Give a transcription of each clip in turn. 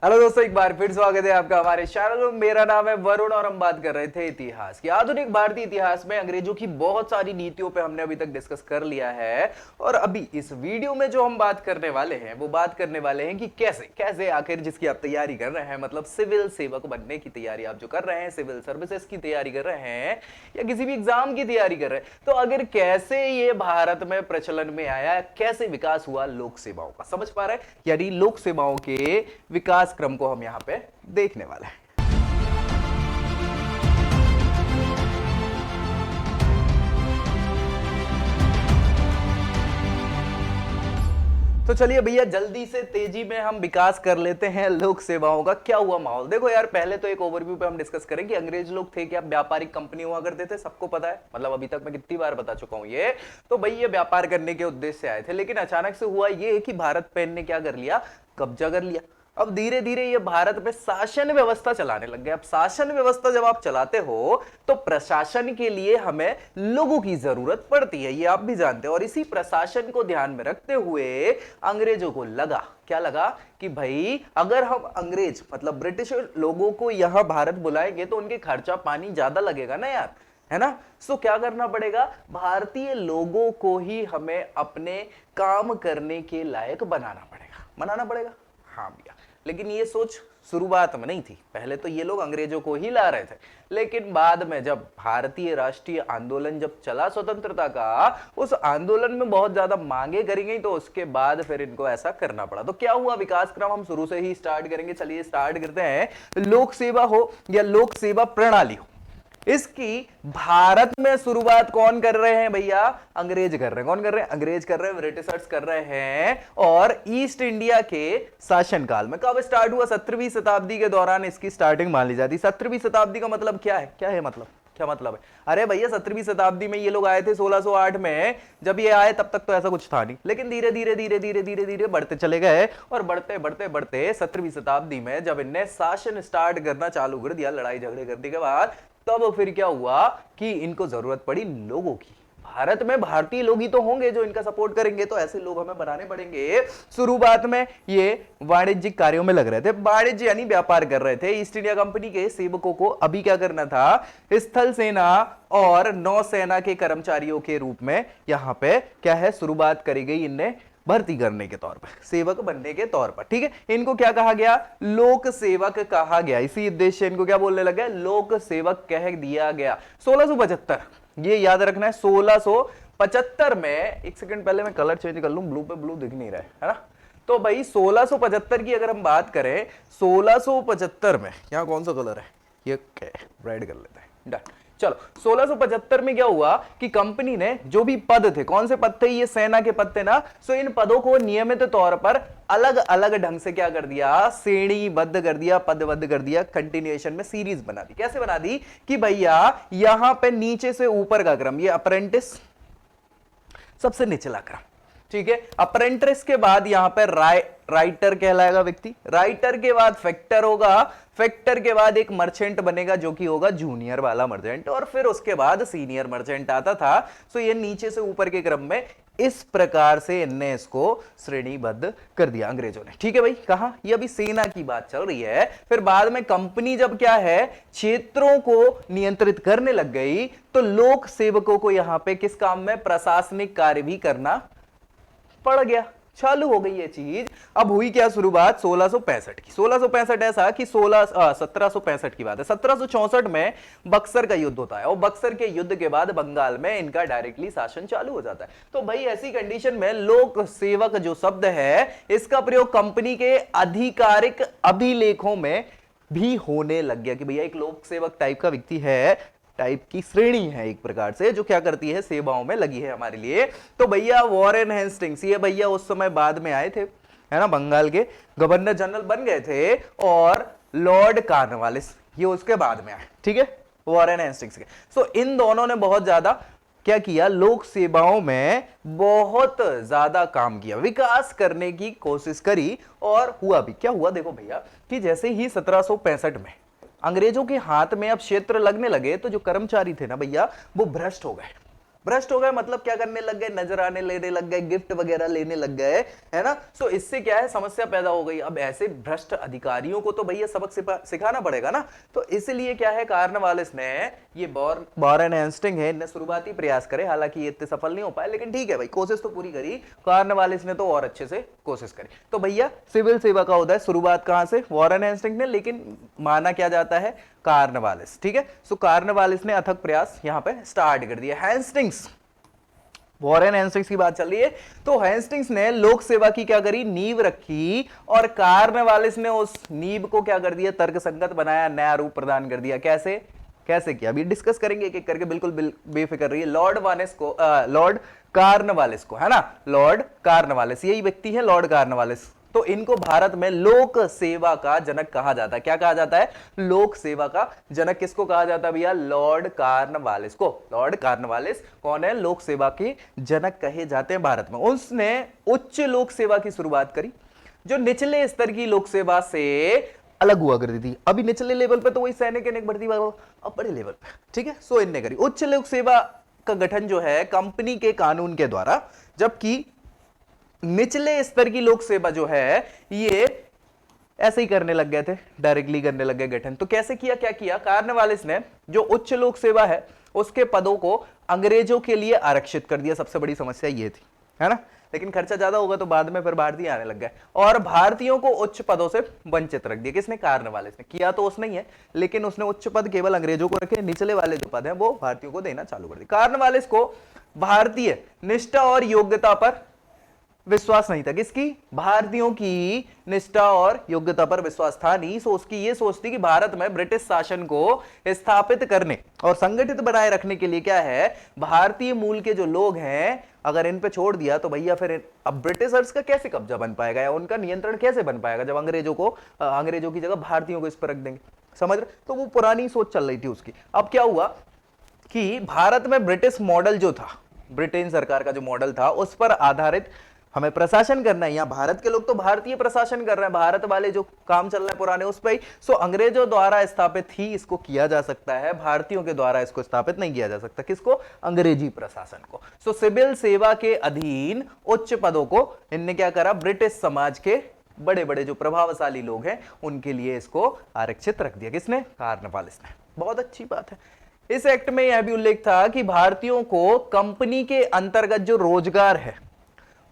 Hello दोस्तों, एक बार फिर स्वागत है आपका हमारे चैनल में। मेरा नाम है वरुण और हम बात कर रहे थे इतिहास की। आधुनिक भारतीय इतिहास में अंग्रेजों की बहुत सारी नीतियों पे हमने अभी तक डिस्कस कर लिया है और अभी इस वीडियो में जो हम बात करने वाले हैं वो बात करने वाले हैं कि कैसे कैसे आखिर जिसकी आप तैयारी कर रहे हैं, मतलब सिविल सेवक बनने की तैयारी आप जो कर रहे हैं, सिविल सर्विसेज की तैयारी कर रहे हैं या किसी भी एग्जाम की तैयारी कर रहे हैं, तो अगर कैसे ये भारत में प्रचलन में आया, कैसे विकास हुआ लोक सेवाओं का, समझ पा रहे हैं? यानी लोक सेवाओं के विकास क्रम को हम यहां पे देखने वाले हैं। तो चलिए भैया, जल्दी से तेजी में हम विकास कर लेते हैं लोक सेवाओं का। क्या हुआ माहौल, देखो यार, पहले तो एक ओवरव्यू पे हम डिस्कस करें कि अंग्रेज लोग थे क्या व्यापारिक कंपनी हुआ करते थे, सबको पता है, मतलब अभी तक मैं कितनी बार बता चुका हूं ये। तो भाई ये व्यापार करने के उद्देश्य से आए थे, लेकिन अचानक से हुआ ये कि भारत पे ने क्या कर लिया, कब्जा कर लिया। अब धीरे धीरे ये भारत में शासन व्यवस्था चलाने लग गए। अब शासन व्यवस्था जब आप चलाते हो तो प्रशासन के लिए हमें लोगों की जरूरत पड़ती है, ये आप भी जानते हो। और इसी प्रशासन को ध्यान में रखते हुए अंग्रेजों को लगा, क्या लगा कि भाई अगर हम अंग्रेज मतलब ब्रिटिश लोगों को यहां भारत बुलाएंगे तो उनके खर्चा पानी ज्यादा लगेगा ना यार, है ना। सो क्या करना पड़ेगा, भारतीय लोगों को ही हमें अपने काम करने के लायक बनाना पड़ेगा। हाँ भैया, लेकिन ये सोच शुरुआत में नहीं थी। पहले तो ये लोग अंग्रेजों को ही ला रहे थे, लेकिन बाद में जब भारतीय राष्ट्रीय आंदोलन जब चला स्वतंत्रता का, उस आंदोलन में बहुत ज्यादा मांगे करी गई, तो उसके बाद फिर इनको ऐसा करना पड़ा। तो क्या हुआ विकास क्रम, हम शुरू से ही स्टार्ट करेंगे। चलिए स्टार्ट करते हैं। लोक सेवा हो या लोक सेवा प्रणाली हो, इसकी भारत में शुरुआत कौन कर रहे हैं भैया, अंग्रेज कर रहे हैं। कौन कर रहे हैं, अंग्रेज कर रहे हैं, ब्रिटिशर्स कर रहे हैं। और ईस्ट इंडिया के शासनकाल में कब स्टार्ट हुआ, 17वीं शताब्दी के दौरान इसकी स्टार्टिंग मान ली जाती है। 17वीं शताब्दी का मतलब क्या है, क्या मतलब है? अरे भैया 17वीं शताब्दी में ये लोग आए थे 1608 में। जब ये आए तब तक तो ऐसा कुछ था नहीं, लेकिन धीरे धीरे बढ़ते चले गए और बढ़ते बढ़ते बढ़ते 17वीं शताब्दी में जब इनने शासन स्टार्ट करना चालू कर दिया, लड़ाई झगड़े करने के बाद, तब फिर क्या हुआ कि इनको जरूरत पड़ी लोगों की। भारत में भारतीय लोग ही तो होंगे जो इनका सपोर्ट करेंगे, तो ऐसे लोग हमें बनाने पड़ेंगे। शुरुआत में ये वाणिज्यिक कार्यों में लग रहे थे, वाणिज्य यानी व्यापार कर रहे थे। ईस्ट इंडिया कंपनी के सेवकों को अभी क्या करना था, स्थल सेना और नौसेना के कर्मचारियों के रूप में यहां पे क्या है, शुरुआत करी गई इनने भर्ती करने के तौर पर, सेवक बनने के तौर पर। ठीक है, इनको क्या कहा गया, लोक सेवक कहा गया। इसी उद्देश्य इनको क्या बोलने लगे, लोक सेवक कह दिया गया। 1675, ये याद रखना है, 1675 में, एक सेकंड पहले मैं कलर चेंज कर लूं, ब्लू पे ब्लू दिख नहीं रहा है ना। तो भाई 1675 की अगर हम बात करें, 1675 में यहां कौन सा कलर है, ये रेड कर लेते हैं, डन। चलो 1675 में क्या हुआ कि कंपनी ने जो भी पद थे, कौन से पद थे, ये सेना के पद थे ना, सो इन पदों को नियमित तौर पर अलग अलग ढंग से क्या कर दिया, श्रेणीबद्ध कर दिया, पदबद्ध कर दिया, कंटिन्यूएशन में सीरीज बना दी। कैसे बना दी कि भैया यहां पे नीचे से ऊपर का क्रम, ये अप्रेंटिस सबसे निचला क्रम, ठीक है। अप्रेंटिस के बाद यहां पर राइटर कहलाएगा व्यक्ति, राइटर के बाद फैक्टर होगा, फैक्टर के बाद एक मर्चेंट बनेगा जो कि होगा जूनियर वाला मर्चेंट, और फिर उसके बाद सीनियर मर्चेंट आता था। सो ये नीचे से ऊपर के क्रम में इस प्रकार से इनने इसको श्रेणीबद्ध कर दिया अंग्रेजों ने। ठीक है भाई, कहा ये अभी सेना की बात चल रही है। फिर बाद में कंपनी जब क्या है, क्षेत्रों को नियंत्रित करने लग गई, तो लोक सेवकों को यहां पे किस काम में, प्रशासनिक कार्य भी करना पड़ गया, चालू हो गई ये चीज। अब हुई क्या शुरुआत, 1665 की। 1665 ऐसा कि 1765 की बात है, 1764 में बक्सर का युद्ध होता है, और बक्सर के युद्ध के बाद बंगाल में इनका डायरेक्टली शासन चालू हो जाता है। तो भाई ऐसी कंडीशन में लोक सेवक जो शब्द है, इसका प्रयोग कंपनी के आधिकारिक अभिलेखों में भी होने लग गया कि भैया एक लोक सेवक टाइप का व्यक्ति है, टाइप की श्रेणी है एक प्रकार से, जो क्या करती है, सेवाओं में लगी है हमारे लिए। तो भैया वॉरेन हेस्टिंग्स, ये भैया उस समय बाद में आए थे, है ना, बंगाल के गवर्नर जनरल बन गए थे, और लॉर्ड कॉर्नवालिस ये उसके बाद में आए, ठीक है, वॉरेन हेस्टिंग्स के। सो इन दोनों ने बहुत ज्यादा क्या किया, लोक सेवाओं में बहुत ज्यादा काम किया, विकास करने की कोशिश करी, और हुआ भी। क्या हुआ, देखो भैया कि जैसे ही 1765 में अंग्रेजों के हाथ में अब क्षेत्र लगने लगे, तो जो कर्मचारी थे ना भैया, वो भ्रष्ट हो गए। भ्रष्ट हो गए मतलब क्या करने लग गए, नजराने लेने लग गए, गिफ्ट वगैरह लेने लग गए, है ना। सो इससे क्या है, समस्या पैदा हो गई। अब ऐसे भ्रष्ट अधिकारियों को तो भैया सबक सिखाना पड़ेगा ना। तो इसलिए क्या है, कार्नवालिस ने, ये वॉरेन हेस्टिंग है, इनने शुरुआती प्रयास करे, हालांकि ये इतने सफल नहीं हो पाए, लेकिन ठीक है भाई, कोशिश तो पूरी करी। कार्नवालिस ने तो और अच्छे से कोशिश करी। तो भैया सिविल सेवा का उदय शुरुआत कहां से, वॉरेन हेस्टिंग ने, लेकिन माना क्या जाता है, कार्नवालिस। ठीक है, सो कार्नवालिस ने अथक प्रयास यहां पे स्टार्ट कर दिया। हेस्टिंग्स, वॉरेन हेस्टिंग्स की बात चल रही है, तो हेस्टिंग्स ने लोक सेवा की क्या करी, नींव रखी, और कार्नवालिस ने उस नींव को क्या कर दिया, तर्कसंगत बनाया, नया रूप प्रदान कर दिया। कैसे कैसे किया, अभी डिस्कस करेंगे एक एक करके, बिल्कुल बेफिक्र रहिए। लॉर्ड वानेस को, लॉर्ड कार्नवालिस को, है ना, लॉर्ड कार्नवालिस, यही व्यक्ति है लॉर्ड कार्नवालिस। तो इनको भारत में लोक सेवा का जनक कहा जाता है। क्या कहा जाता है, लोक सेवा का जनक किसको कहा जाता है भैया, लॉर्ड कार्नवालिस को। लॉर्ड कार्नवालिस कौन है, लोक सेवा के जनक कहे जाते हैं भारत में। उसने उच्च लोक सेवा की शुरुआत करी, जो निचले स्तर की लोक सेवा से अलग हुआ करती थी। अभी निचले लेवल पे तो वही सैनिक भर्ती वाला, अब बड़े लेवल पे, ठीक है, सो इनने करी उच्च लोक सेवा का गठन जो है कंपनी के कानून के द्वारा, जबकि निचले स्तर की लोक सेवा जो है ये ऐसे ही करने लग गए थे, डायरेक्टली करने लग गए गठन। तो कैसे किया, क्या किया, कार्नवालिस ने जो उच्च लोक सेवा है उसके पदों को अंग्रेजों के लिए आरक्षित कर दिया। सबसे बड़ी समस्या ये थी, है ना, लेकिन खर्चा ज्यादा होगा तो बाद में फिर भारतीय आने लग गए, और भारतीयों को उच्च पदों से वंचित रख दिया। किसने, कार्नवालिस ने। किया तो उसने ही है, लेकिन उसने उच्च पद केवल अंग्रेजों को रखे, निचले वाले जो पद हैं वो भारतीयों को देना चालू कर दिया। कार्नवालिस को भारतीय निष्ठा और योग्यता पर विश्वास नहीं था। किसकी, भारतीयों की निष्ठा और योग्यता पर विश्वास था नहीं। सो उसकी ये सोच थी कि भारत में ब्रिटिश शासन को स्थापित करने और संगठित बनाए रखने के लिए क्या है, भारतीय मूल के जो लोग हैं अगर इन पे छोड़ दिया तो भैया फिर अब ब्रिटिशर्स का कैसे कब्जा बन पाएगा, या उनका नियंत्रण कैसे बन पाएगा, जब अंग्रेजों की जगह भारतीयों को इस पर रख देंगे। समझ रहे, तो वो पुरानी सोच चल रही थी उसकी। अब क्या हुआ कि भारत में ब्रिटिश मॉडल जो था, ब्रिटेन सरकार का जो मॉडल था, उस पर आधारित हमें प्रशासन करना है। यहाँ भारत के लोग तो भारतीय प्रशासन कर रहे हैं, भारत वाले जो काम चल रहे हैं पुराने उस पर ही। सो अंग्रेजों द्वारा स्थापित ही इसको किया जा सकता है, भारतीयों के द्वारा इसको स्थापित नहीं किया जा सकता। किसको, अंग्रेजी प्रशासन को। सो सिविल सेवा के अधीन उच्च पदों को इनने क्या करा, ब्रिटिश समाज के बड़े बड़े जो प्रभावशाली लोग हैं उनके लिए इसको आरक्षित रख दिया। किसने, कार्नवालिस ने। बहुत अच्छी बात है। इस एक्ट में यह भी उल्लेख था कि भारतीयों को कंपनी के अंतर्गत जो रोजगार है,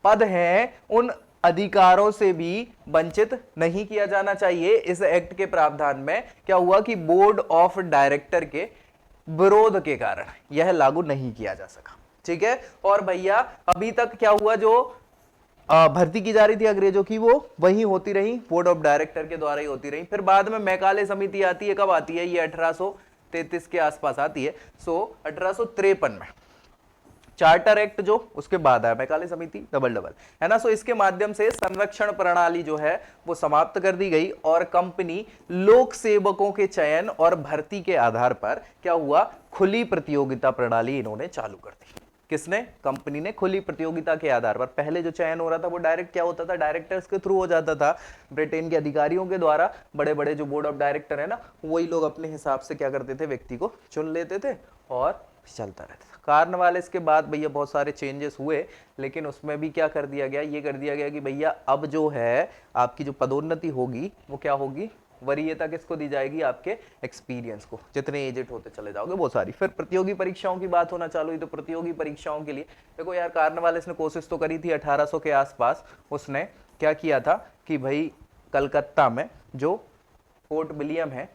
पद हैं, उन अधिकारों से भी वंचित नहीं किया जाना चाहिए। इस एक्ट के प्रावधान में क्या हुआ कि बोर्ड ऑफ डायरेक्टर के विरोध के कारण यह लागू नहीं किया जा सका। ठीक है, और भैया अभी तक क्या हुआ, जो भर्ती की जा रही थी अंग्रेजों की, वो वही होती रही, बोर्ड ऑफ डायरेक्टर के द्वारा ही होती रही। फिर बाद में मैकाले समिति आती है, कब आती है, ये 1833 के आसपास आती है। सो 1853 में चार्टर एक्ट जो उसके बाद आया, मैकाले समिति डबल डबल, है ना। सो इसके माध्यम से संरक्षण प्रणाली जो है वो समाप्त कर दी गई, और कंपनी लोक सेवकों के चयन और भर्ती के आधार पर क्या हुआ, खुली प्रतियोगिता प्रणाली इन्होंने चालू कर दी। किसने, कंपनी ने खुली प्रतियोगिता के आधार पर। पहले जो चयन हो रहा था वो डायरेक्ट क्या होता था, डायरेक्टर्स के थ्रू हो जाता था, ब्रिटेन के अधिकारियों के द्वारा। बड़े बड़े जो बोर्ड ऑफ डायरेक्टर है ना, वही लोग अपने हिसाब से क्या करते थे, व्यक्ति को चुन लेते थे और चलता रहता था। कार्नवालिस के बाद भैया बहुत सारे चेंजेस हुए, लेकिन उसमें भी क्या कर दिया गया, ये कर दिया गया कि भैया अब जो है आपकी जो पदोन्नति होगी वो क्या होगी, वरीयता किसको दी जाएगी, आपके एक्सपीरियंस को। जितने एजेड होते चले जाओगे वो सारी। फिर प्रतियोगी परीक्षाओं की बात होना चालू हुई, तो प्रतियोगी परीक्षाओं के लिए देखो यार, कार्नवालिस ने कोशिश तो करी थी 1800 के आसपास। उसने क्या किया था कि भाई कलकत्ता में जो फोर्ट विलियम है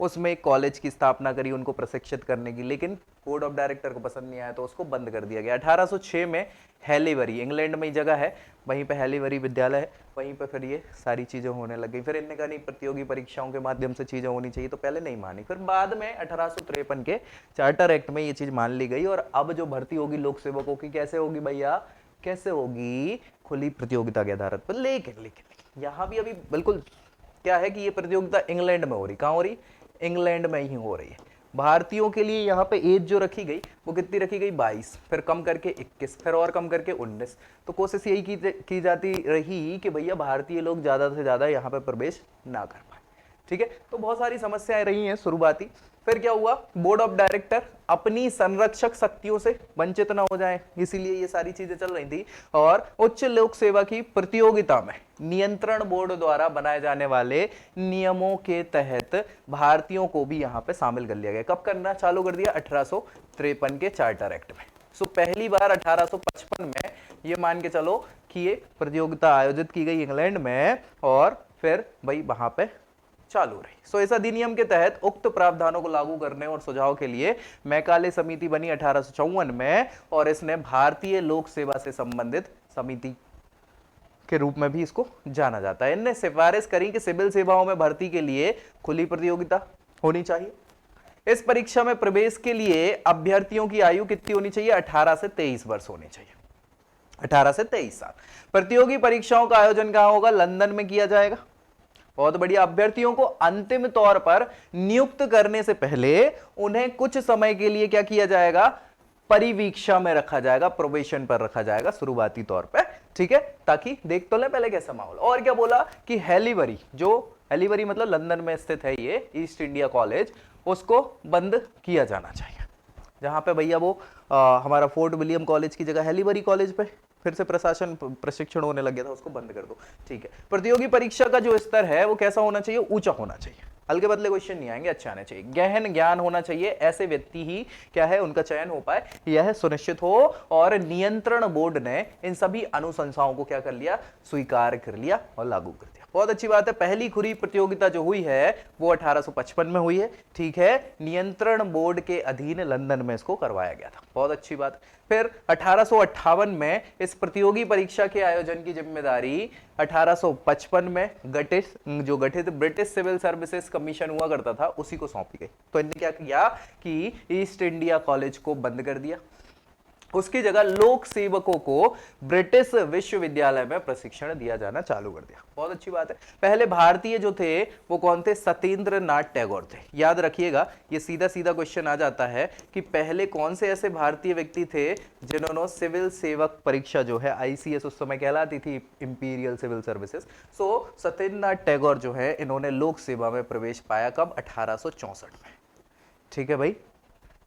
उसमें एक कॉलेज की स्थापना करी उनको प्रशिक्षित करने की, लेकिन बोर्ड ऑफ डायरेक्टर को पसंद नहीं आया तो उसको बंद कर दिया गया। 1806 में हैलीबरी, इंग्लैंड में ही जगह है, वहीं पे हैलीबरी विद्यालय है, वहीं पे फिर ये सारी चीजें होने लग गई। फिर इनने कहा नहीं, प्रतियोगी परीक्षाओं के माध्यम से चीजें होनी चाहिए, तो पहले नहीं मानी। फिर बाद में 1853 के चार्टर एक्ट में ये चीज मान ली गई, और अब जो भर्ती होगी लोक सेवकों की कैसे होगी भैया, कैसे होगी, खुली प्रतियोगिता के आधार पर। लेकिन यहाँ भी अभी बिल्कुल क्या है कि ये प्रतियोगिता इंग्लैंड में हो रही, कहाँ हो रही, इंग्लैंड में ही हो रही है। भारतीयों के लिए यहाँ पे एज जो रखी गई वो कितनी रखी गई, 22, फिर कम करके 21, फिर और कम करके 19। तो कोशिश यही की जाती रही कि भैया भारतीय लोग ज्यादा से ज्यादा यहाँ पे प्रवेश ना कर पाए। ठीक है, तो बहुत सारी समस्याएं रही हैं शुरुआती। फिर क्या हुआ, बोर्ड ऑफ डायरेक्टर अपनी संरक्षक शक्तियों से वंचित ना हो जाए, इसीलिए ये सारी चीजें चल रही थी। और उच्च लोक सेवा की प्रतियोगिता में नियंत्रण बोर्ड द्वारा बनाए जाने वाले नियमों के तहत भारतीयों को भी यहां पे शामिल कर लिया गया। कब करना चालू कर दिया, 1853 के चार्टर एक्ट में। सो पहली बार 1855 में ये मान के चलो कि ये प्रतियोगिता आयोजित की गई इंग्लैंड में, और फिर भाई वहां पे चालू रही। सो इस अधिनियम के तहत उक्त प्रावधानों को लागू करने और सुझाव के लिए मैकाले समिति बनी 1854 में, और इसने भारतीय लोक सेवा से संबंधित समिति के रूप में भी इसको जाना जाता है। इनने सिफारिश करी कि सिविल सेवाओं में भर्ती के लिए खुली प्रतियोगिता होनी चाहिए। इस परीक्षा में प्रवेश के लिए अभ्यर्थियों की आयु कितनी होनी चाहिए, 18 से 23 वर्ष होनी चाहिए, 18 से 23 साल। प्रतियोगी परीक्षाओं का आयोजन कहां होगा, लंदन में किया जाएगा। बहुत बढ़िया। अभ्यर्थियों को अंतिम तौर पर नियुक्त करने से पहले उन्हें कुछ समय के लिए क्या किया जाएगा, परिवीक्षा में रखा जाएगा, प्रोबेशन पर रखा जाएगा शुरुआती तौर पे, ठीक है, ताकि देख तो ले पहले कैसा माहौल। और क्या बोला कि हेलीबरी, जो हेलीबरी मतलब लंदन में स्थित है ये ईस्ट इंडिया कॉलेज, उसको बंद किया जाना चाहिए। जहां पे भैया वो हमारा फोर्ट विलियम कॉलेज की जगह हेलीबरी कॉलेज पे फिर से प्रशासन प्रशिक्षण होने लग गया था, उसको बंद कर दो, ठीक है। प्रतियोगी परीक्षा का जो स्तर है वो कैसा होना चाहिए, ऊंचा होना चाहिए। हल्के बदले क्वेश्चन नहीं आएंगे, अच्छे आने चाहिए। गहन ज्ञान होना चाहिए, ऐसे व्यक्ति ही क्या है उनका चयन हो पाए, यह सुनिश्चित हो। और नियंत्रण बोर्ड ने इन सभी अनुशंसाओं को क्या कर लिया, स्वीकार कर लिया और लागू कर दिया। बहुत अच्छी बात है। पहली खुली प्रतियोगिता जो हुई है वो 1855 में हुई है, ठीक है। नियंत्रण बोर्ड के अधीन लंदन में इसको करवाया गया था, बहुत अच्छी बात। फिर 1858 में इस प्रतियोगी परीक्षा के आयोजन की जिम्मेदारी 1855 में गठित ब्रिटिश सिविल सर्विसेज कमीशन हुआ करता था, उसी को सौंपी गई। तो इन्होंने क्या किया कि ईस्ट इंडिया कॉलेज को बंद कर दिया, उसकी जगह लोक सेवकों को ब्रिटिश विश्वविद्यालय में प्रशिक्षण दिया जाना चालू कर दिया। बहुत अच्छी बात है। पहले भारतीय जो थे वो कौन थे, सत्येंद्र नाथ टैगोर थे। याद रखिएगा, ये सीधा सीधा क्वेश्चन आ जाता है कि पहले कौन से ऐसे भारतीय व्यक्ति थे जिन्होंने सिविल सेवक परीक्षा जो है आईसीएस उस समय कहलाती थी, इंपीरियल सिविल सर्विसेज। सो सत्येंद्र नाथ टैगोर जो है इन्होंने लोक सेवा में प्रवेश पाया, कब, 1864 में, ठीक है भाई,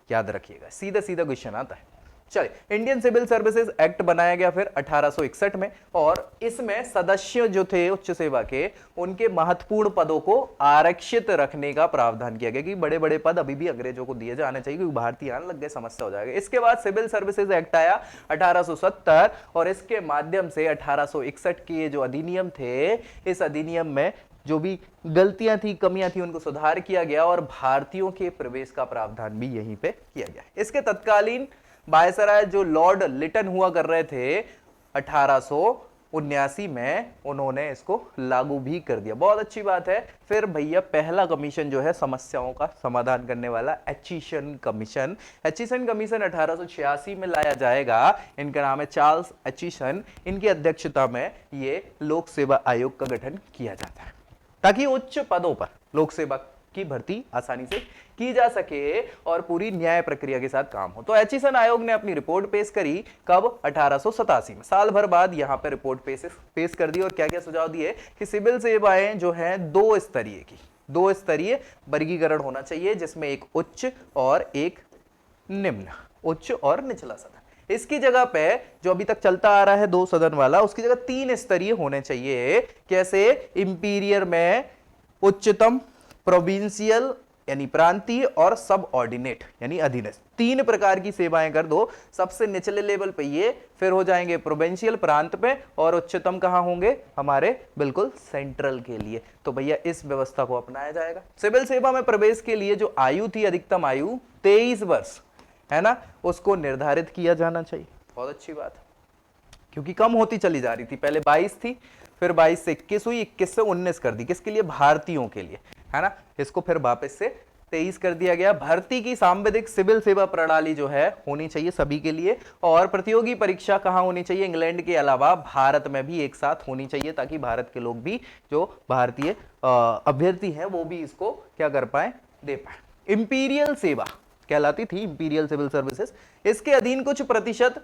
याद रखिएगा, सीधा सीधा क्वेश्चन आता है। चलिए, इंडियन सिविल सर्विसेज एक्ट बनाया गया फिर 1861 में, और इसमें सदस्य जो थे उच्च सेवा के, उनके महत्वपूर्ण पदों को आरक्षित रखने का प्रावधान किया गया कि बड़े बड़े पद अभी भी अंग्रेजों को दिए जाने चाहिए, क्योंकि भारतीय आने लग गए, समस्या हो जाएगा। इसके बाद सिविल सर्विसेज एक्ट आया 1870, और इसके माध्यम से 1861 के जो अधिनियम थे, इस अधिनियम में जो भी गलतियां थी, कमियां थी, उनको सुधार किया गया, और भारतीयों के प्रवेश का प्रावधान भी यहीं पे किया गया। इसके तत्कालीन वायसराय जो लॉर्ड लिटन हुआ कर रहे थे 1879 में, उन्होंने इसको लागू भी कर दिया। बहुत अच्छी बात है। फिर भैया पहला कमीशन जो है समस्याओं का समाधान करने वाला, एचिसन कमीशन। एचिसन कमीशन 1886 में लाया जाएगा। इनका नाम है चार्ल्स एचिसन। इनकी अध्यक्षता में ये लोक सेवा आयोग का गठन किया जाता है, ताकि उच्च पदों पर लोक सेवा की भर्ती आसानी से की जा सके और पूरी न्याय प्रक्रिया के साथ काम हो। तो एचिसन आयोग ने अपनी रिपोर्ट पेश करी, कब, 1887 में। साल भर बाद यहां पर रिपोर्ट पेश कर दी, और क्या क्या सुझाव दिए कि सिविल सेवाएं जो हैं दो स्तरीय वर्गीकरण होना चाहिए, जिसमें एक उच्च और एक निम्न, उच्च और निचला सदन। इसकी जगह पे जो अभी तक चलता आ रहा है 2 सदन वाला, उसकी जगह 3 स्तरीय होने चाहिए। कैसे, इंपीरियर में उच्चतम, प्रोविंशियल यानी प्रांतीय, और सब ऑर्डिनेट यानी अधीनस्थ। 3 प्रकार की सेवाएं कर दो। सबसे निचले लेवल पे ये, फिर हो जाएंगे प्रोविंशियल प्रांत पे, और उच्चतम कहां होंगे, हमारे बिल्कुल सेंट्रल के लिए। तो भैया इस व्यवस्था को अपनाया जाएगा। सिविल सेवा में प्रवेश के लिए जो आयु थी, अधिकतम आयु 23 वर्ष है ना, उसको निर्धारित किया जाना चाहिए। बहुत अच्छी बात है, क्योंकि कम होती चली जा रही थी। पहले 22 थी, फिर 22 से 21 हुई, 21 से 19 कर दी। किसके लिए, भारतीयों के लिए, है ना। इसको फिर वापस से 23 कर दिया गया। भर्ती की सांविधिक सिविल सेवा प्रणाली जो है होनी चाहिए सभी के लिए, और प्रतियोगी परीक्षा कहां होनी चाहिए, इंग्लैंड के अलावा भारत में भी एक साथ होनी चाहिए, ताकि भारत के लोग भी, जो भारतीय अभ्यर्थी हैं, वो भी इसको क्या कर पाए, दे पाए। इंपीरियल सेवा कहलाती थी, इंपीरियल सिविल सर्विसेज। इसके अधीन कुछ प्रतिशत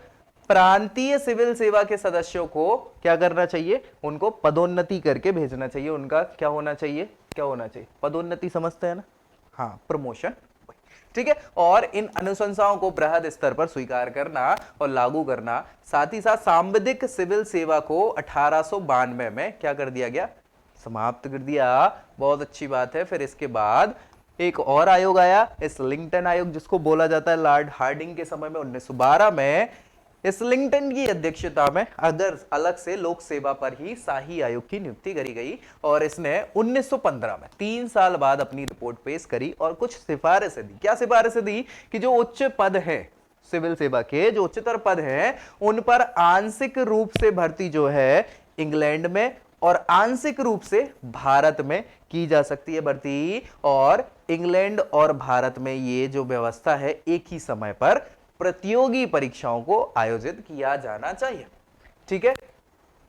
प्रांतीय सिविल सेवा के सदस्यों को क्या करना चाहिए, उनको पदोन्नति करके भेजना चाहिए। उनका क्या होना चाहिए, क्या होना चाहिए? पदोन्नति समझते हैं ना? हाँ, प्रमोशन। ठीक है, और इन अनुशंसाओं को बृहद स्तर पर स्वीकार करना और लागू करना, साथ ही साथ सांविधिक सिविल सेवा को 1892 में क्या कर दिया गया? समाप्त कर दिया। बहुत अच्छी बात है। फिर इसके बाद एक और आयोग आया, इस्लिंगटन आयोग, जिसको बोला जाता है लॉर्ड हार्डिंग के समय में 1912 में इस्लिंगटन की अध्यक्षता में अदर अलग से लोक सेवा पर ही शाही आयोग की नियुक्ति करी गई और इसने 1915 में 3 साल बाद अपनी रिपोर्ट पेश करी और कुछ सिफारिशें दी। क्या सिफारिशें दी? कि जो उच्च पद है सिविल सेवा के, जो उच्चतर पद हैं, उन पर आंशिक रूप से भर्ती जो है इंग्लैंड में और आंशिक रूप से भारत में की जा सकती है भर्ती, और इंग्लैंड और भारत में ये जो व्यवस्था है एक ही समय पर प्रतियोगी परीक्षाओं को आयोजित किया जाना चाहिए। ठीक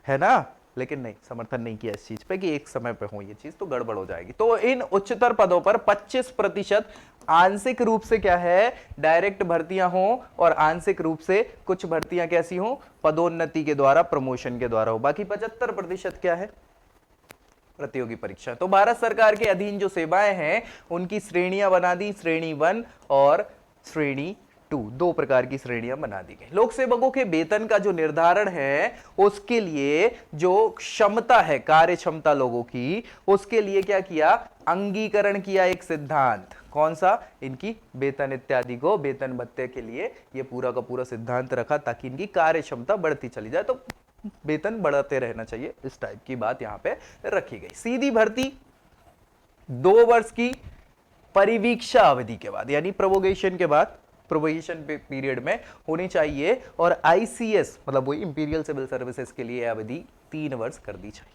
है ना? लेकिन नहीं, समर्थन नहीं किया इस चीज पे कि एक समय पे हो ये चीज, तो गड़बड़ हो जाएगी। तो इन उच्चतर पदों पर 25% आंशिक रूप से क्या है? डायरेक्ट भर्तियां हो, और आंशिक रूप से कुछ भर्तियां कैसी हो? पदोन्नति के द्वारा, प्रमोशन के द्वारा हो। बाकी 75% क्या है? प्रतियोगी परीक्षा। तो भारत सरकार के अधीन जो सेवाएं हैं उनकी श्रेणियां बना दी, श्रेणी 1 और श्रेणी 2, 2 प्रकार की श्रेणियां बना दी गई। लोक सेवकों के वेतन का जो निर्धारण है उसके लिए जो क्षमता है, कार्य क्षमता लोगों की, उसके लिए क्या किया? अंगीकरण किया एक सिद्धांत। कौन सा? इनकी वेतन इत्यादि को, वेतन भत्ते के लिए ये पूरा का पूरा सिद्धांत रखा ताकि इनकी कार्य क्षमता बढ़ती चली जाए, तो वेतन बढ़ाते रहना चाहिए, इस टाइप की बात यहां पे रखी गई। सीधी भर्ती 2 वर्ष की परिवीक्षा अवधि के बाद, यानी प्रोवोकेशन के बाद, प्रोबेशन पीरियड में होनी चाहिए, और आईसीएस मतलब वही इंपीरियल सिविल सर्विसेज के लिए अवधि 3 वर्ष कर दी चाहिए।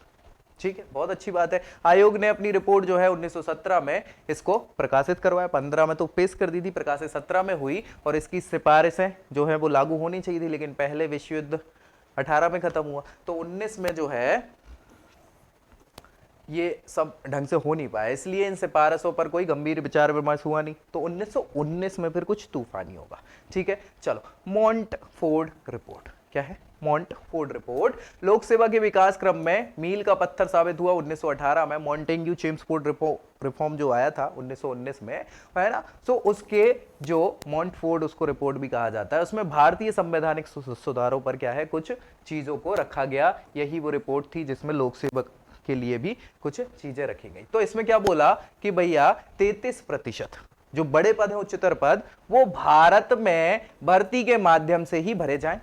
ठीक है, बहुत अच्छी बात है। आयोग ने अपनी रिपोर्ट जो है 1917 में इसको प्रकाशित करवाया, 15 में तो पेश कर दी थी, प्रकाशित 17 में हुई, और इसकी सिफारिशें जो है वो लागू होनी चाहिए थी, लेकिन पहले विश्व युद्ध 18 में खत्म हुआ, तो 19 में जो है ये सब ढंग से हो नहीं पाया, इसलिए इन सिफारिशों पर कोई गंभीर विचार विमर्श हुआ नहीं। तो 1919 में फिर कुछ तूफानी होगा। ठीक है, चलो, मॉन्टफोर्ड रिपोर्ट क्या है? मॉन्टफोर्ड रिपोर्ट लोक सेवा के विकास क्रम में मील का पत्थर साबित हुआ 1918 में। मॉन्टेग्यू चेम्सफोर्ड रिफॉर्म जो आया था 1919 में, है ना, तो उसके जो मॉन्टफोर्ड, उसको रिपोर्ट भी कहा जाता है, उसमें भारतीय संवैधानिक सुधारों पर क्या है, कुछ चीजों को रखा गया। यही वो रिपोर्ट थी जिसमें लोक सेवक के लिए भी कुछ चीजें रखी गई। तो इसमें क्या बोला कि भैया 33% जो बड़े पद हैं, उच्चतर पद, वो भारत में भर्ती के माध्यम से ही भरे जाएं,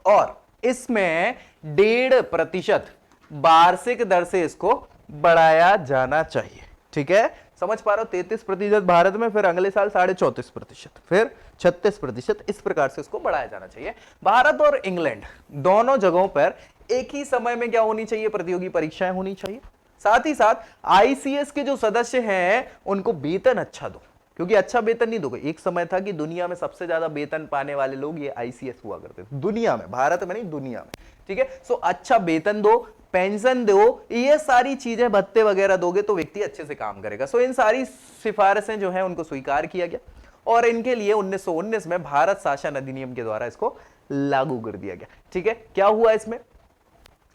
और इसमें 1.5% वार्षिक दर से इसको बढ़ाया जाना चाहिए। ठीक है, समझ पा रहे हो? 33% भारत में, फिर अगले साल 34.5%, फिर 36%, इस प्रकार से इसको बढ़ाया जाना चाहिए। भारत और इंग्लैंड दोनों जगहों पर एक ही समय में क्या होनी चाहिए? प्रतियोगी परीक्षाएं होनी चाहिए। साथ ही साथ आईसीएस के जो सदस्य हैं उनको वेतन अच्छा दो, क्योंकि अच्छा वेतन नहीं दोगे। एक समय था कि दुनिया में सबसे ज्यादा वेतन पाने वाले लोग ये आईसीएस हुआ करते थे, दुनिया में, भारत में नहीं, दुनिया में। ठीक है, सो अच्छा वेतन दो, पेंशन दो, ये सारी चीजें, भत्ते वगैरह दोगे तो व्यक्ति अच्छे से काम करेगा। सो इन सारी सिफारिशें जो है उनको स्वीकार किया गया, और इनके लिए 1919 में भारत शासन अधिनियम के द्वारा इसको लागू कर दिया गया। ठीक है, क्या हुआ इसमें?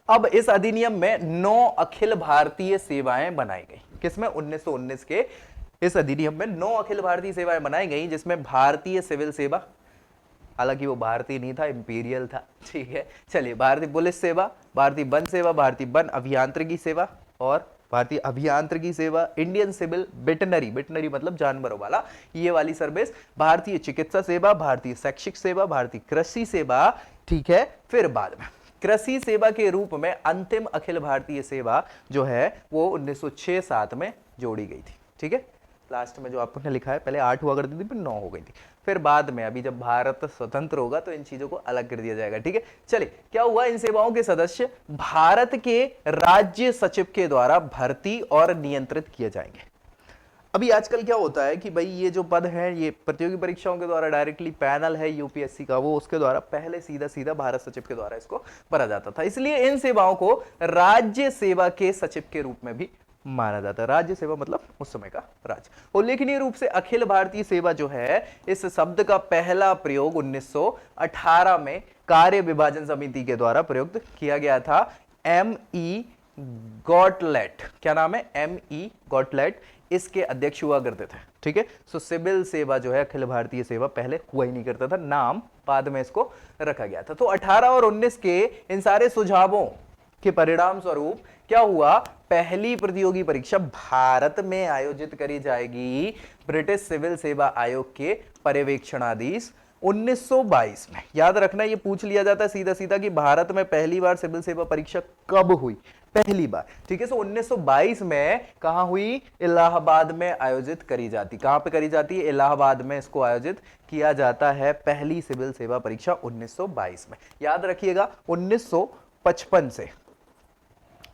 अब इस अधिनियम में 9 अखिल भारतीय सेवाएं बनाई गई। किसमें? 1919 के इस अधिनियम में 9 अखिल भारतीय सेवाएं बनाई गई, जिसमें भारतीय सिविल सेवा, हालांकि वो भारतीय नहीं था, इंपीरियल था। ठीक है, चलिए, भारतीय पुलिस सेवा, भारतीय वन सेवा, भारतीय वन अभियांत्रिकी सेवा, और भारतीय अभियांत्रिकी सेवा, इंडियन सिविल वेटनरी, वेटनरी मतलब जानवरों वाला, ये वाली सर्विस, भारतीय चिकित्सा सेवा, भारतीय शैक्षिक सेवा, भारतीय कृषि सेवा। ठीक है, फिर बाद में कृषि सेवा के रूप में अंतिम अखिल भारतीय सेवा जो है वो 1906-07 में जोड़ी गई थी। ठीक है, लास्ट में जो आपने लिखा है, पहले 8 हुआ करती थी, फिर 9 हो गई थी, फिर बाद में अभी जब भारत स्वतंत्र होगा तो इन चीजों को अलग कर दिया जाएगा। ठीक है, चलिए, क्या हुआ? इन सेवाओं के सदस्य भारत के राज्य सचिव के द्वारा भर्ती और नियंत्रित किए जाएंगे। अभी आजकल क्या होता है कि भाई ये जो पद है, ये प्रतियोगी परीक्षाओं के द्वारा डायरेक्टली पैनल है यूपीएससी का, वो उसके द्वारा पहले सीधा सीधा भारत सचिव के द्वारा इसको भरा जाता था, इसलिए इन सेवाओं को राज्य सेवा के सचिव के रूप में भी माना जाता है। राज्य सेवा मतलब उस समय का राज्य। उल्लेखनीय रूप से अखिल भारतीय सेवा जो है, इस शब्द का पहला प्रयोग 1918 में कार्य विभाजन समिति के द्वारा प्रयुक्त किया गया था। ME गॉटलेट, क्या नाम है, ME गॉटलेट, इसके अध्यक्ष हुआ करते थे। ठीक है, सो सिविल सेवा जो है अखिल भारतीय सेवा पहले हुआ ही नहीं करता था, नाम बाद में इसको रखा गया था। तो 18 और 19 के इन सारे सुझावों के परिणाम स्वरूप क्या हुआ, पहली प्रतियोगी परीक्षा भारत में आयोजित करी जाएगी ब्रिटिश सिविल सेवा आयोग के पर्यवेक्षणाधीश 1922 में। याद रखना, ये पूछ लिया जाता है सीधा सीधा कि भारत में पहली बार सिविल सेवा परीक्षा कब हुई, पहली बार। ठीक है, सो 1922 में कहां हुई, इलाहाबाद में आयोजित करी जाती। कहां पे करी जाती है, इलाहाबाद में इसको आयोजित किया जाता है पहली सिविल सेवा परीक्षा 1922 में। याद रखिएगा 1955 से,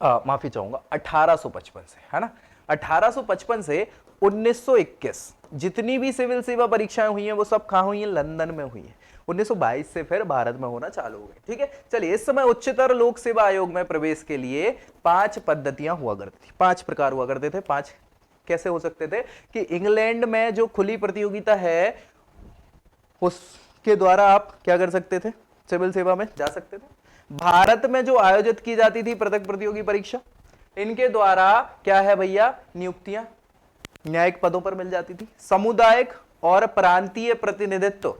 माफी चाहूंगा 1855 से, है ना, 1855 से 1921 जितनी भी सिविल सेवा परीक्षाएं हुई हैं वो सब कहां हुई हैं, लंदन में हुई हैं। 1922 से फिर भारत में होना चालू हो गई। ठीक है, चलिए, इस समय उच्चतर लोक सेवा आयोग में प्रवेश के लिए 5 पद्धतियां हुआ करती थी, 5 प्रकार हुआ करते थे। 5 कैसे हो सकते थे कि इंग्लैंड में जो खुली प्रतियोगिता है उसके द्वारा आप क्या कर सकते थे, सिविल सेवा में जा सकते थे। भारत में जो आयोजित की जाती थी पृथक प्रतियोगी परीक्षा, इनके द्वारा क्या है भैया, नियुक्तियां न्यायिक पदों पर मिल जाती थी। सामुदायिक और प्रांतीय प्रतिनिधित्व,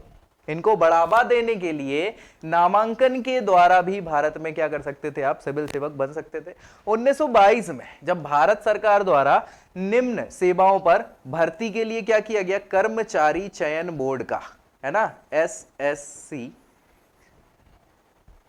इनको बढ़ावा देने के लिए नामांकन के द्वारा भी भारत में क्या कर सकते थे आप, सिविल सेवक बन सकते थे। 1922 में जब भारत सरकार द्वारा निम्न सेवाओं पर भर्ती के लिए क्या किया गया, कर्मचारी चयन बोर्ड का, है ना, SSC,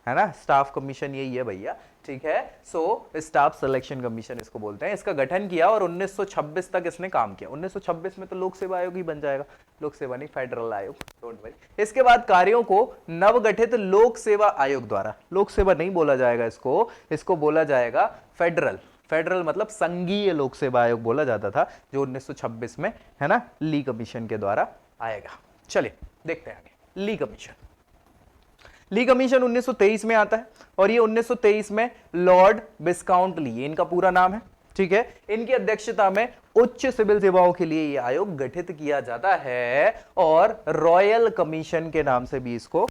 है ना, स्टाफ कमीशन यही है भैया। ठीक है, सो स्टाफ सिलेक्शन कमीशन इसको बोलते हैं, इसका गठन किया और 1926 तक इसने काम किया। 1926 में तो लोक सेवा आयोग ही बन जाएगा, लोक सेवा नहीं, फेडरल आयोग, डोंट वरी। इसके बाद कार्यों को नवगठित लोक सेवा आयोग द्वारा, लोक सेवा नहीं बोला जाएगा इसको बोला जाएगा फेडरल, फेडरल मतलब संघीय लोक सेवा आयोग बोला जाता था, जो 1926 में, है ना, ली कमीशन के द्वारा आएगा। चलिए देखते हैं आगे। ली कमीशन 1923 में आता है और ये 1923 में लॉर्ड विस्काउंट ली, इनका पूरा नाम है। ठीक है, इनकी अध्यक्षता में उच्च सिविल सेवाओं के लिए यह आयोग गठित किया जाता है और रॉयल कमीशन के नाम से भी इसको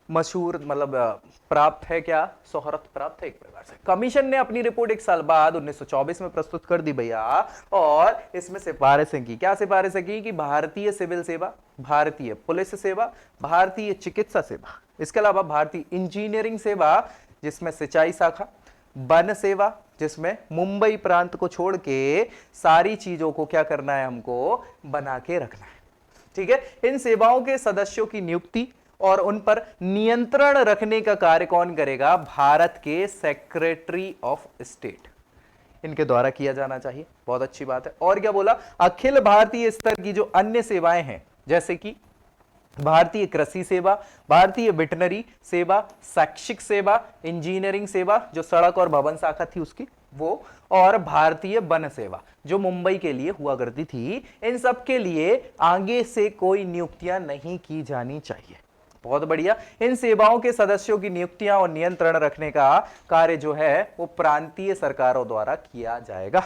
मशहूर, मतलब प्राप्त है, क्या शोहरत प्राप्त है एक प्रकार से। कमीशन ने अपनी रिपोर्ट 1 साल बाद 1924 में प्रस्तुत कर दी भैया, और इसमें सिफारिशें की। क्या सिफारिशें की कि भारतीय सिविल सेवा, भारतीय पुलिस सेवा, भारतीय चिकित्सा सेवा, इसके अलावा भारतीय इंजीनियरिंग सेवा जिसमें सिंचाई शाखा, वन सेवा जिसमें मुंबई प्रांत को छोड़ के सारी चीजों को क्या करना है, हमको बना के रखना है। ठीक है, इन सेवाओं के सदस्यों की नियुक्ति और उन पर नियंत्रण रखने का कार्य कौन करेगा, भारत के सेक्रेटरी ऑफ स्टेट, इनके द्वारा किया जाना चाहिए। बहुत अच्छी बात है। और क्या बोला, अखिल भारतीय स्तर की जो अन्य सेवाएं हैं, जैसे कि भारतीय कृषि सेवा, भारतीय वेटनरी सेवा, शैक्षिक सेवा, इंजीनियरिंग सेवा जो सड़क और भवन शाखा थी उसकी वो, और भारतीय वन सेवा जो मुंबई के लिए हुआ करती थी, इन सब के लिए आगे से कोई नियुक्तियां नहीं की जानी चाहिए। बहुत बढ़िया। इन सेवाओं के सदस्यों की नियुक्तियां और नियंत्रण रखने का कार्य जो है वो प्रांतीय सरकारों द्वारा किया जाएगा।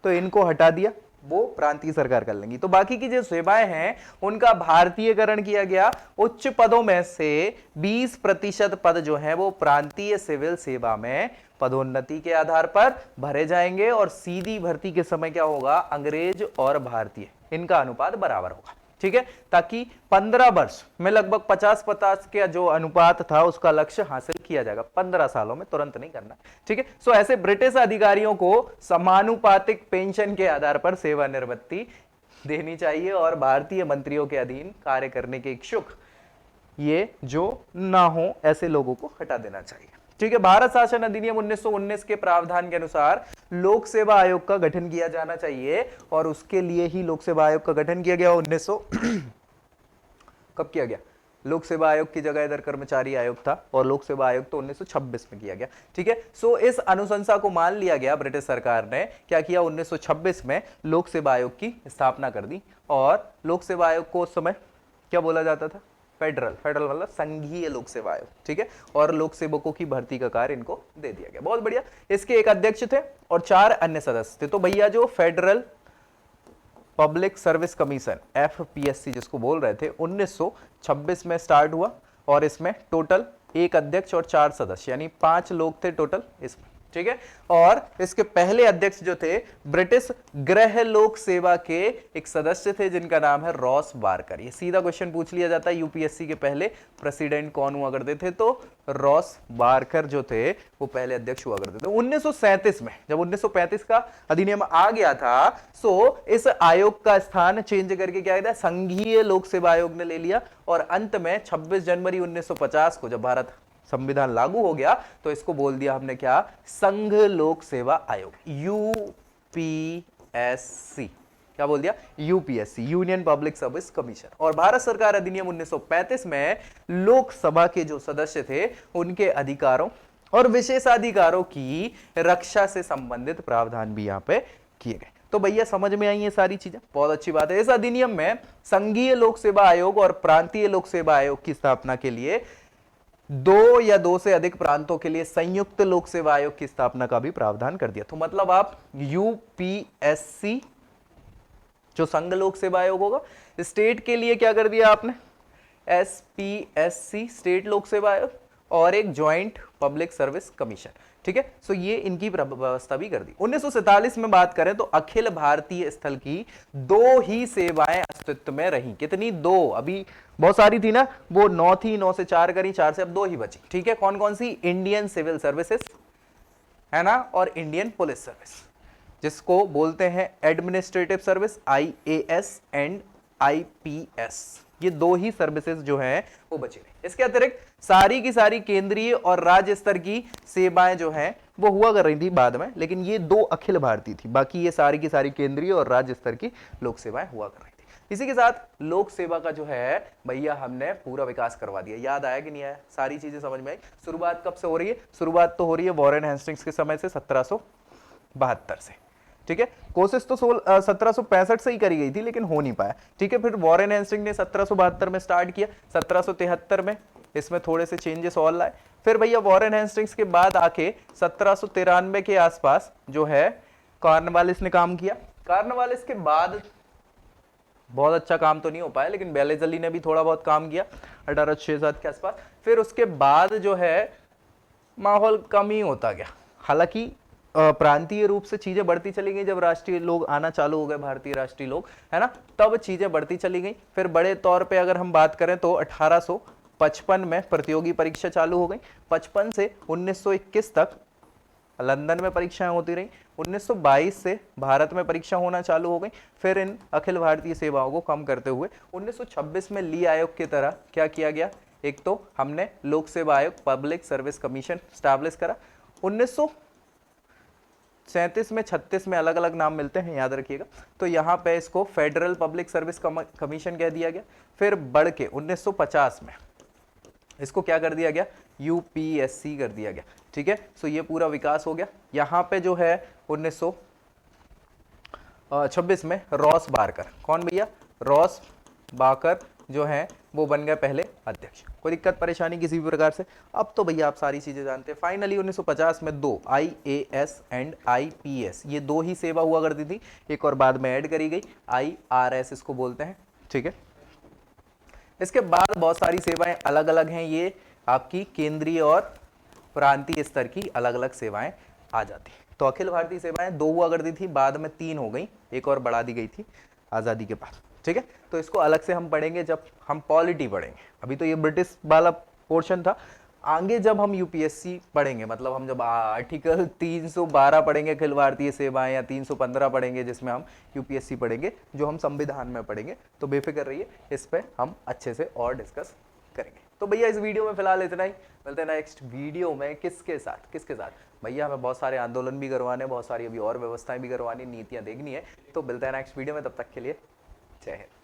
तो इनको हटा दिया, वो प्रांतीय सरकार कर लेंगी। तो बाकी की जो सेवाएं हैं उनका भारतीयकरण किया गया। उच्च पदों में से 20% पद जो है वो प्रांतीय सिविल सेवा में पदोन्नति के आधार पर भरे जाएंगे, और सीधी भर्ती के समय क्या होगा, अंग्रेज और भारतीय इनका अनुपात बराबर होगा। ठीक है, ताकि 15 वर्ष में लगभग 50-50 के जो अनुपात था उसका लक्ष्य हासिल किया जाएगा 15 सालों में, तुरंत नहीं करना। ठीक है, सो ऐसे ब्रिटिश अधिकारियों को समानुपातिक पेंशन के आधार पर सेवानिवृत्ति देनी चाहिए, और भारतीय मंत्रियों के अधीन कार्य करने के इच्छुक ये जो ना हो ऐसे लोगों को हटा देना चाहिए। ठीक है, भारत शासन अधिनियम 1919 के प्रावधान के अनुसार लोक सेवा आयोग का गठन किया जाना चाहिए, और उसके लिए ही लोक सेवा आयोग का गठन किया गया। 1900 कब किया गया, लोक सेवा आयोग की जगह इधर कर्मचारी आयोग था, और लोक सेवा आयोग तो 1926 में किया गया। ठीक है, सो इस अनुशंसा को मान लिया गया। ब्रिटिश सरकार ने क्या किया, 1926 में लोक सेवा आयोग की स्थापना कर दी, और लोक सेवा आयोग को उस समय क्या बोला जाता था, फेडरल, फेडरल मतलब संघीय लोक सेवा आयोग। ठीक है, और लोक सेवकों की भर्ती का कार्य इनको दे दिया गया। बहुत बढ़िया। इसके एक अध्यक्ष थे और 4 अन्य सदस्य थे। तो भैया जो federal public service commission FPSC जिसको बोल रहे थे 1926 में स्टार्ट हुआ, और इसमें टोटल 1 अध्यक्ष और 4 सदस्य, यानी 5 लोग थे टोटल इसमें। ठीक है। और इसके पहले अध्यक्ष जो थे ब्रिटिश गृह लोक सेवा के एक सदस्य थे जिनका नाम है रॉस बारकर। ये सीधा क्वेश्चन पूछ लिया जाता है यूपीएससी के पहले प्रेसिडेंट कौन हुआ करते थे, तो रॉस बारकर जो थे वो पहले अध्यक्ष हुआ करते थे। 1937 में जब 1935 का अधिनियम आ गया था, सो इस आयोग का स्थान चेंज करके क्या किया, संघीय लोक सेवा आयोग ने ले लिया। और अंत में 26 जनवरी 1950 को जब भारत संविधान लागू हो गया तो इसको बोल दिया हमने क्या, संघ लोक सेवा आयोग, यूपीएससी। क्या बोल दिया, UPSC, union public service commission. और भारत सरकार अधिनियम 1935 में लोकसभा के जो सदस्य थे उनके अधिकारों और विशेषाधिकारों की रक्षा से संबंधित प्रावधान भी यहां पे किए गए। तो भैया समझ में आई ये सारी चीजें, बहुत अच्छी बात है। इस अधिनियम में संघीय लोक सेवा आयोग और प्रांतीय लोक सेवा आयोग की स्थापना के लिए 2 या 2 से अधिक प्रांतों के लिए संयुक्त लोक सेवा आयोग की स्थापना का भी प्रावधान कर दिया। तो मतलब आप यूपीएससी जो संघ लोक सेवा आयोग होगा, स्टेट के लिए क्या कर दिया आपने, एसपीएससी स्टेट लोक सेवा आयोग, और एक ज्वाइंट पब्लिक सर्विस कमीशन, ठीक है। सो ये इनकी व्यवस्था भी कर दी। 1947 में बात करें तो अखिल भारतीय स्थल की 2 ही सेवाएं अस्तित्व में रही। कितनी, 2। अभी बहुत सारी थी ना, वो 9 थी, 9 से 4 करी, 4 से अब 2 ही बची, ठीक है। कौन कौन सी, इंडियन सिविल सर्विसेज है ना, और इंडियन पुलिस सर्विस, जिसको बोलते हैं administrative service, IAS and IPS. ये 2 ही सर्विसेज जो हैं वो बची रही। इसके अतिरिक्त सारी की सारी केंद्रीय और राज्य स्तर की सेवाएं जो हैं वो हुआ कर रही थी बाद में, लेकिन ये 2 अखिल भारतीय थी, बाकी ये सारी की सारी केंद्रीय और राज्य स्तर की लोक सेवाएं हुआ कर रही थी। इसी के साथ लोक सेवा का जो है भैया हमने पूरा विकास करवा दिया। याद आया कि नहीं आया, सारी चीजें समझ में आई। शुरुआत कब से हो रही है, शुरुआत तो हो रही है वॉरेन हेस्टिंग्स के समय से, 1772 से, ठीक है। कोशिश तो 1765 से ही करी गई थी लेकिन हो नहीं पाया, ठीक है। फिर वॉरेन हेस्टिंग्स ने 1772 में स्टार्ट किया, 1773 में इसमें थोड़े से चेंजेस और लाए। फिर भैया वॉरेन हेस्टिंग्स के बाद आके 1793 के आसपास जो है कॉर्नवालिस ने काम किया। कॉर्नवालिस के बाद बहुत अच्छा काम तो नहीं हो पाया, लेकिन बेलेजली ने भी थोड़ा बहुत काम किया 1867 के आसपास। फिर उसके बाद जो है माहौल कम ही होता गया। हालांकि प्रांतीय रूप से चीजें बढ़ती चली गई, जब राष्ट्रीय लोग आना चालू हो गए, भारतीय राष्ट्रीय लोग, है ना, तब चीजें बढ़ती चली गई। फिर बड़े तौर पे अगर हम बात करें तो 1855 में प्रतियोगी परीक्षा चालू हो गई। 55 से 1921 तक लंदन में परीक्षाएं होती रही। 1922 से भारत में परीक्षा होना चालू हो गई। फिर इन अखिल भारतीय सेवाओं को कम करते हुए 1926 में ली आयोग की तरह क्या किया गया, एक तो हमने लोक सेवा आयोग, पब्लिक सर्विस कमीशन स्टैब्लिश करा। 1937 में 36 में अलग अलग नाम मिलते हैं, याद रखिएगा। तो यहाँ पे इसको फेडरल पब्लिक सर्विस कमीशन कह दिया गया। फिर बढ़ के 1950 में इसको क्या कर दिया गया, यूपीएससी कर दिया गया, ठीक है। सो ये पूरा विकास हो गया। यहाँ पे जो है 1926 में रॉस बारकर, कौन भैया, रॉस बारकर जो है वो बन गए पहले अध्यक्ष। कोई दिक्कत परेशानी किसी भी प्रकार से, अब तो भैया आप सारी चीजें जानते हैं। फाइनली 1950 में 2 आईएएस एंड आईपीएस, ये 2 ही सेवा हुआ करती थी, एक और बाद में ऐड करी गई, आईआरएस इसको बोलते हैं, ठीक है। इसके बाद बहुत सारी सेवाएं अलग अलग हैं, ये आपकी केंद्रीय और प्रांतीय स्तर की अलग अलग सेवाएं आ जाती हैं। तो अखिल भारतीय सेवाएं 2 हुआ करती थी, बाद में 3 हो गई, एक और बढ़ा दी गई थी आज़ादी के बाद, ठीक है। तो इसको अलग से हम पढ़ेंगे जब हम पॉलिटी पढ़ेंगे। अभी तो ये ब्रिटिश वाला पोर्शन था, आगे जब हम यूपीएससी पढ़ेंगे, मतलब हम जब आर्टिकल 312 पढ़ेंगे अखिल भारतीय सेवाएं, या 315 पढ़ेंगे जिसमें हम यूपीएससी पढ़ेंगे, जो हम संविधान में पढ़ेंगे, तो बेफिक्र रहिए, इस पे हम अच्छे से और डिस्कस करेंगे। तो भैया इस वीडियो में फिलहाल इतना ही, मिलते हैं नेक्स्ट वीडियो में। किसके साथ भैया हमें बहुत सारे आंदोलन भी करवाने, बहुत सारी अभी और व्यवस्थाएं भी करवानी, नीतियां देखनी है। तो मिलते हैं नेक्स्ट वीडियो में, तब तक के लिए जय हिंद।